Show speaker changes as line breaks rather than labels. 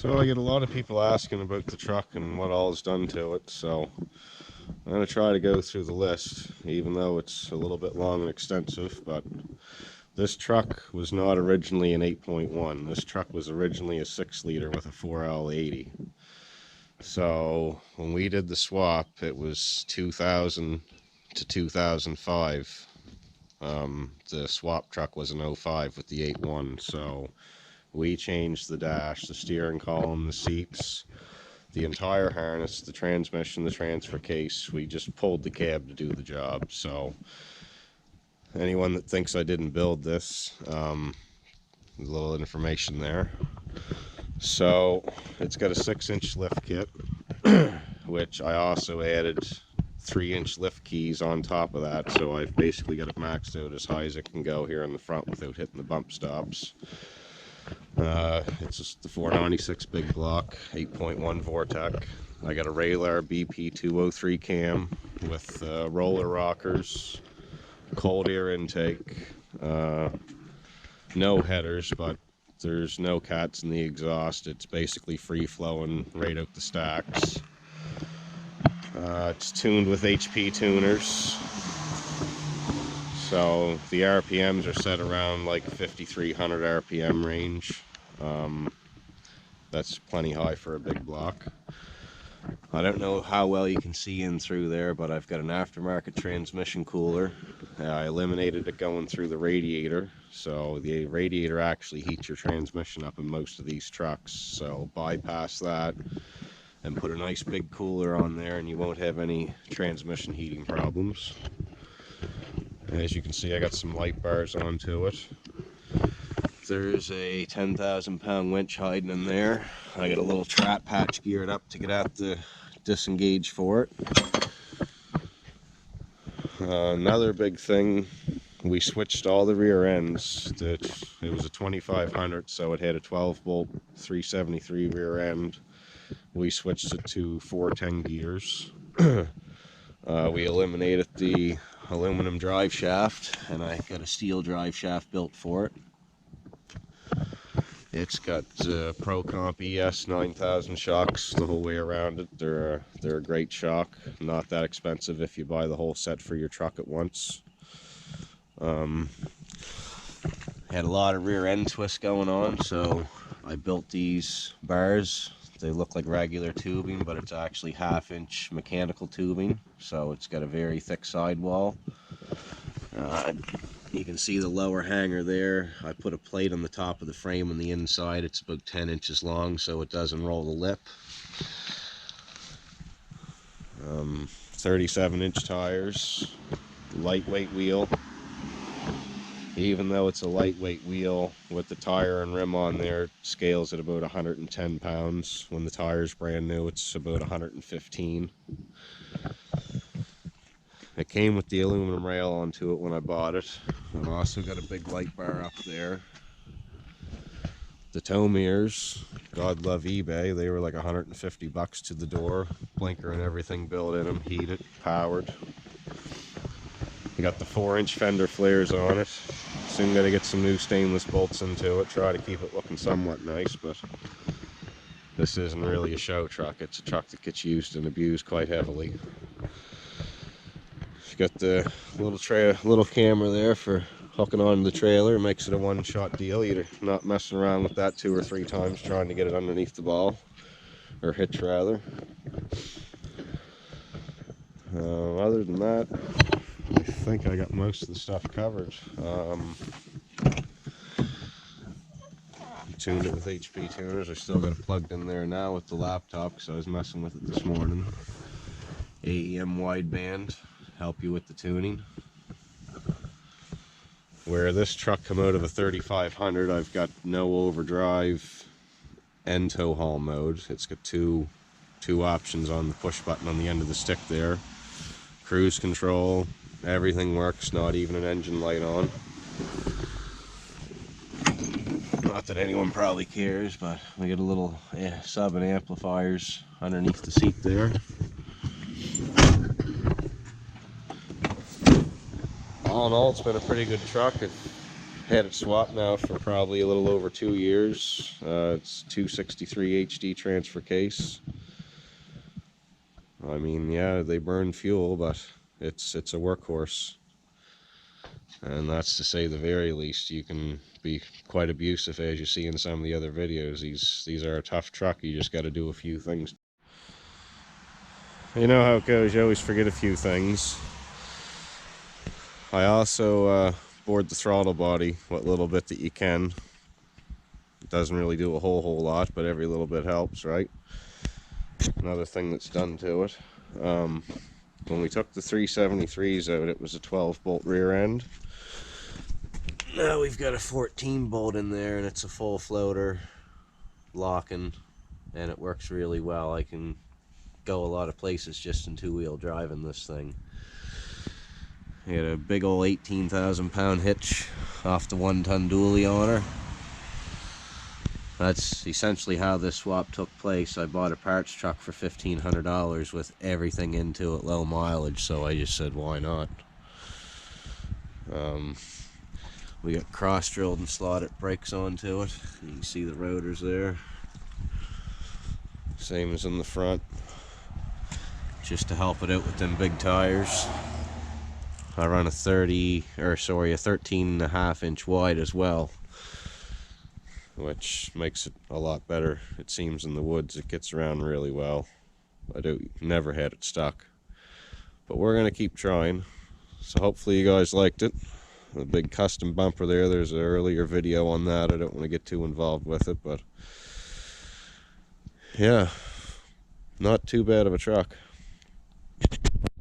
So I get a lot of people asking about the truck and what all is done to it, so I'm going to try to go through the list, even though it's a little bit long and extensive. But this truck was not originally an 8.1. This truck was originally a 6-liter with a 4L80. So when we did the swap, it was 2000 to 2005. The swap truck was an 05 with the 8.1, so we changed the dash, the steering column, the seats, the entire harness, the transmission, the transfer case. We just pulled the cab to do the job. So anyone that thinks I didn't build this, there's a little information there. So it's got a 6-inch lift kit, which I also added 3-inch lift keys on top of that, so I've basically got it maxed out as high as it can go here in the front without hitting the bump stops. It's just the 496 big block, 8.1 Vortec. I got a Raylar BP203 cam with roller rockers, cold air intake, no headers, but there's no cats in the exhaust. It's basically free flowing right out the stacks. It's tuned with HP tuners, so the RPMs are set around like 5300 RPM range. That's plenty high for a big block. I don't know how well you can see in through there, but I've got an aftermarket transmission cooler. I eliminated it going through the radiator, so the radiator actually heats your transmission up in most of these trucks, so bypass that and put a nice big cooler on there and you won't have any transmission heating problems. As you can see, I got some light bars onto it. There's a 10,000 pound winch hiding in there. I got a little trap hatch geared up to get out the disengage for it. Another big thing, we switched all the rear ends. It was a 2500, so it had a 12 bolt 373 rear end. We switched it to 410 gears. We eliminated the aluminum drive shaft, and I got a steel drive shaft built for it. It's got Pro Comp ES 9000 shocks the whole way around it. They're a great shock. Not that expensive if you buy the whole set for your truck at once. Had a lot of rear end twists going on, so I built these bars. They look like regular tubing, but it's actually 1/2-inch mechanical tubing, so it's got a very thick sidewall. You can see the lower hanger there. I put a plate on the top of the frame on the inside. It's about 10 inches long, so it doesn't roll the lip. 37-inch tires, lightweight wheel. Even though it's a lightweight wheel, with the tire and rim on there, it scales at about 110 pounds. When the tire's brand new, it's about 115. It came with the aluminum rail onto it when I bought it. I've also got a big light bar up there. The tow mirrors, God love eBay, they were like 150 bucks to the door. Blinker and everything built in them, heated, powered. You got the 4-inch fender flares on it. Soon got to get some new stainless bolts into it, try to keep it looking somewhat nice, but this isn't really a show truck. It's a truck that gets used and abused quite heavily. Got the little camera there for hooking onto the trailer. It makes it a one-shot deal. You're not messing around with that 2 or 3 times trying to get it underneath the ball, or hitch rather. Other than that, I think I got most of the stuff covered. Tuned it with HP tuners. I still got it plugged in there now with the laptop because I was messing with it this morning. AEM wideband, help you with the tuning. Where this truck come out of a 3500, I've got no overdrive and tow haul mode. It's got two options on the push button on the end of the stick there. Cruise control, everything works, not even an engine light on. Not that anyone probably cares, but we got a little sub and amplifiers underneath the seat there. All in all, it's been a pretty good truck. Had it swapped now for probably a little over 2 years. It's 263 HD transfer case. I mean, yeah, they burn fuel, but it's a workhorse. And that's to say the very least. You can be quite abusive, as you see in some of the other videos. These are a tough truck. You just got to do a few things. You know how it goes. You always forget a few things. I also bored the throttle body what little bit that you can. It doesn't really do a whole lot, but every little bit helps, right? Another thing that's done to it. When we took the 373s out, it was a 12-bolt rear end. Now we've got a 14-bolt in there, and it's a full floater locking, and it works really well. I can go a lot of places just in two-wheel drive in this thing. We had a big old 18,000 pound hitch off the 1-ton dually on her. That's essentially how this swap took place. I bought a parts truck for $1,500 with everything into it, low mileage, so I just said, why not? We got cross-drilled and slotted brakes onto it. You can see the rotors there. Same as in the front. Just to help it out with them big tires. I run a 13.5 inch wide as well, which makes it a lot better. It seems in the woods it gets around really well. Never had it stuck, but we're gonna keep trying. So hopefully you guys liked it. The big custom bumper there's an earlier video on that. I don't want to get too involved with it, but yeah, not too bad of a truck.